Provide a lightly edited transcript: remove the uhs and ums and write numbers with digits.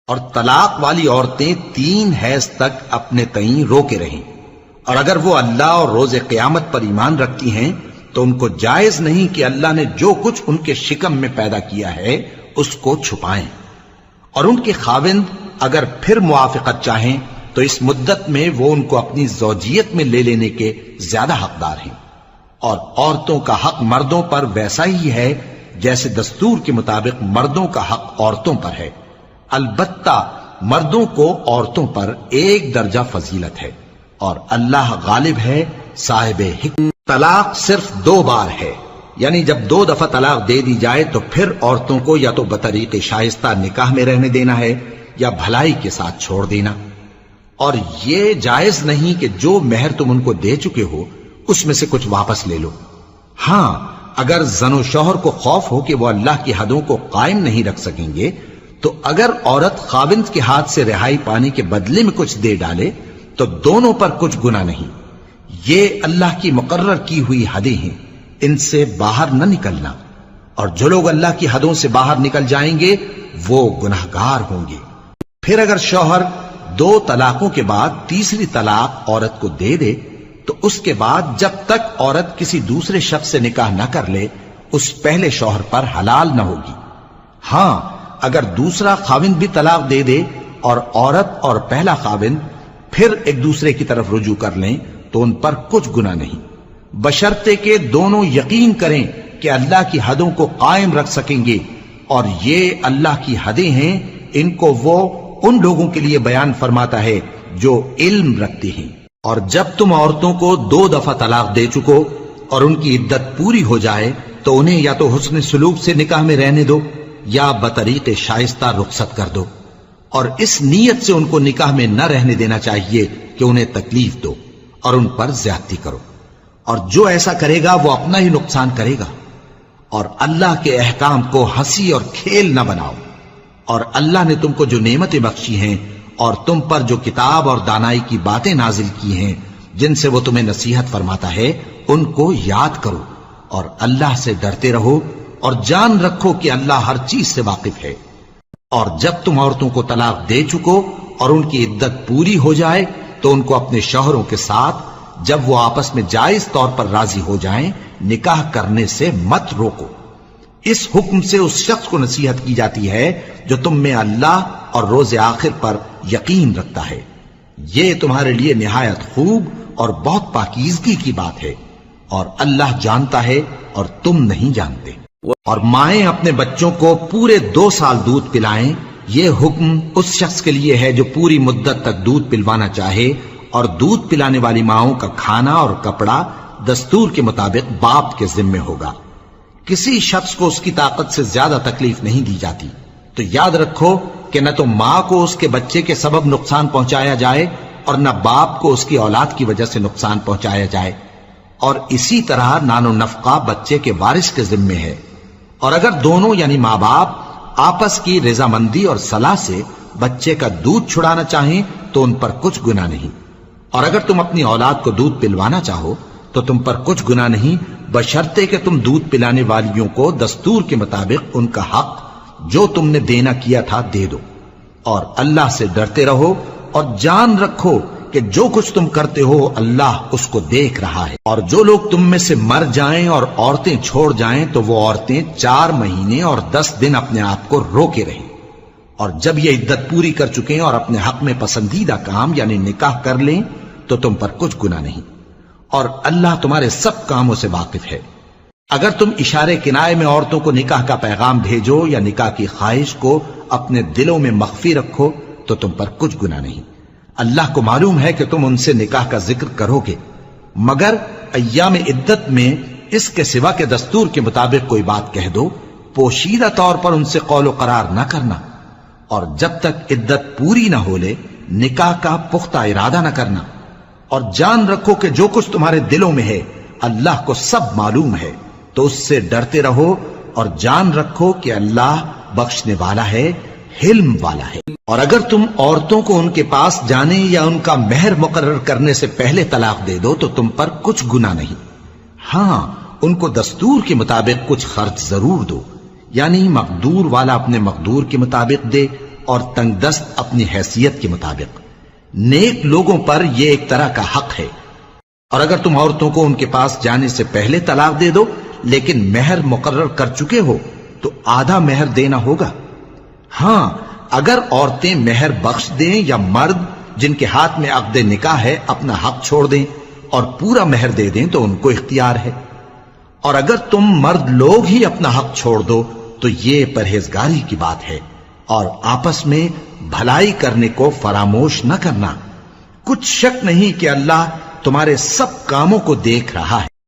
اور طلاق والی عورتیں 3 حیض تک اپنے تئیں روکے رہیں، اور اگر وہ اللہ اور روز قیامت پر ایمان رکھتی ہیں تو ان کو جائز نہیں کہ اللہ نے جو کچھ ان کے شکم میں پیدا کیا ہے اس کو چھپائیں، اور ان کے خاوند اگر پھر موافقت چاہیں تو اس مدت میں وہ ان کو اپنی زوجیت میں لے لینے کے زیادہ حقدار ہیں، اور عورتوں کا حق مردوں پر ویسا ہی ہے جیسے دستور کے مطابق مردوں کا حق عورتوں پر ہے، البتہ مردوں کو عورتوں پر 1 درجہ فضیلت ہے، اور اللہ غالب ہے صاحب حکمت۔ طلاق صرف 2 بار ہے، یعنی جب 2 دفعہ طلاق دے دی جائے تو پھر عورتوں کو یا تو بطریق شائستہ نکاح میں رہنے دینا ہے یا بھلائی کے ساتھ چھوڑ دینا، اور یہ جائز نہیں کہ جو مہر تم ان کو دے چکے ہو اس میں سے کچھ واپس لے لو۔ ہاں، اگر زن و شوہر کو خوف ہو کہ وہ اللہ کی حدوں کو قائم نہیں رکھ سکیں گے تو اگر عورت خاوند کے ہاتھ سے رہائی پانے کے بدلے میں کچھ دے ڈالے تو دونوں پر کچھ گناہ نہیں۔ یہ اللہ کی مقرر کی ہوئی حدیں ہیں، ان سے باہر نہ نکلنا، اور جو لوگ اللہ کی حدوں سے باہر نکل جائیں گے وہ گناہگار ہوں گے۔ پھر اگر شوہر 2 طلاقوں کے بعد تیسری طلاق عورت کو دے دے تو اس کے بعد جب تک عورت کسی دوسرے شخص سے نکاح نہ کر لے اس پہلے شوہر پر حلال نہ ہوگی۔ ہاں، اگر دوسرا خاوند بھی طلاق دے دے اور عورت اور پہلا خاوند پھر ایک دوسرے کی طرف رجوع کر لیں تو ان پر کچھ گناہ نہیں، بشرطے کہ دونوں یقین کریں کہ اللہ کی حدوں کو قائم رکھ سکیں گے، اور یہ اللہ کی حدیں ہیں، ان کو وہ ان لوگوں کے لیے بیان فرماتا ہے جو علم رکھتے ہیں۔ اور جب تم عورتوں کو 2 دفعہ طلاق دے چکو اور ان کی عدت پوری ہو جائے تو انہیں یا تو حسن سلوک سے نکاح میں رہنے دو یا بطریق شائستہ رخصت کر دو، اور اس نیت سے ان کو نکاح میں نہ رہنے دینا چاہیے کہ انہیں تکلیف دو اور ان پر زیادتی کرو، اور جو ایسا کرے گا وہ اپنا ہی نقصان کرے گا۔ اور اللہ کے احکام کو ہنسی اور کھیل نہ بناؤ، اور اللہ نے تم کو جو نعمتیں بخشی ہیں اور تم پر جو کتاب اور دانائی کی باتیں نازل کی ہیں جن سے وہ تمہیں نصیحت فرماتا ہے ان کو یاد کرو، اور اللہ سے ڈرتے رہو، اور جان رکھو کہ اللہ ہر چیز سے واقف ہے۔ اور جب تم عورتوں کو طلاق دے چکو اور ان کی عدت پوری ہو جائے تو ان کو اپنے شوہروں کے ساتھ جب وہ آپس میں جائز طور پر راضی ہو جائیں نکاح کرنے سے مت روکو۔ اس حکم سے اس شخص کو نصیحت کی جاتی ہے جو تم میں اللہ اور روز آخر پر یقین رکھتا ہے، یہ تمہارے لیے نہایت خوب اور بہت پاکیزگی کی بات ہے، اور اللہ جانتا ہے اور تم نہیں جانتے۔ اور مائیں اپنے بچوں کو پورے 2 سال دودھ پلائیں، یہ حکم اس شخص کے لیے ہے جو پوری مدت تک دودھ پلوانا چاہے، اور دودھ پلانے والی ماؤں کا کھانا اور کپڑا دستور کے مطابق باپ کے ذمے ہوگا۔ کسی شخص کو اس کی طاقت سے زیادہ تکلیف نہیں دی جاتی، تو یاد رکھو کہ نہ تو ماں کو اس کے بچے کے سبب نقصان پہنچایا جائے اور نہ باپ کو اس کی اولاد کی وجہ سے نقصان پہنچایا جائے، اور اسی طرح نان و نفقہ بچے کے وارث کے ذمے ہے۔ اور اگر دونوں یعنی ماں باپ آپس کی رضامندی اور صلاح سے بچے کا دودھ چھڑانا چاہیں تو ان پر کچھ گناہ نہیں، اور اگر تم اپنی اولاد کو دودھ پلوانا چاہو تو تم پر کچھ گناہ نہیں، بشرطے کہ تم دودھ پلانے والیوں کو دستور کے مطابق ان کا حق جو تم نے دینا کیا تھا دے دو، اور اللہ سے ڈرتے رہو، اور جان رکھو کہ جو کچھ تم کرتے ہو اللہ اس کو دیکھ رہا ہے۔ اور جو لوگ تم میں سے مر جائیں اور عورتیں چھوڑ جائیں تو وہ عورتیں 4 مہینے اور 10 دن اپنے آپ کو روکے رہیں، اور جب یہ عدت پوری کر چکیں اور اپنے حق میں پسندیدہ کام یعنی نکاح کر لیں تو تم پر کچھ گناہ نہیں، اور اللہ تمہارے سب کاموں سے واقف ہے۔ اگر تم اشارے کنائے میں عورتوں کو نکاح کا پیغام بھیجو یا نکاح کی خواہش کو اپنے دلوں میں مخفی رکھو تو تم پر کچھ گناہ نہیں، اللہ کو معلوم ہے کہ تم ان سے نکاح کا ذکر کرو گے، مگر ایام عدت میں اس کے سوا کے دستور کے مطابق کوئی بات کہہ دو، پوشیدہ طور پر ان سے قول و قرار نہ کرنا، اور جب تک عدت پوری نہ ہو لے نکاح کا پختہ ارادہ نہ کرنا، اور جان رکھو کہ جو کچھ تمہارے دلوں میں ہے اللہ کو سب معلوم ہے، تو اس سے ڈرتے رہو، اور جان رکھو کہ اللہ بخشنے والا ہے، حلم والا ہے۔ اور اگر تم عورتوں کو ان کے پاس جانے یا ان کا مہر مقرر کرنے سے پہلے طلاق دے دو تو تم پر کچھ گناہ نہیں، ہاں ان کو دستور کے مطابق کچھ خرچ ضرور دو، یعنی مقدور والا اپنے مقدور کے مطابق دے اور تنگ دست اپنی حیثیت کے مطابق۔ نیک لوگوں پر یہ ایک طرح کا حق ہے۔ اور اگر تم عورتوں کو ان کے پاس جانے سے پہلے طلاق دے دو لیکن مہر مقرر کر چکے ہو تو آدھا مہر دینا ہوگا۔ ہاں، اگر عورتیں مہر بخش دیں یا مرد جن کے ہاتھ میں عقد نکاح ہے اپنا حق چھوڑ دیں اور پورا مہر دے دیں تو ان کو اختیار ہے۔ اور اگر تم مرد لوگ ہی اپنا حق چھوڑ دو تو یہ پرہیزگاری کی بات ہے، اور آپس میں بھلائی کرنے کو فراموش نہ کرنا۔ کچھ شک نہیں کہ اللہ تمہارے سب کاموں کو دیکھ رہا ہے۔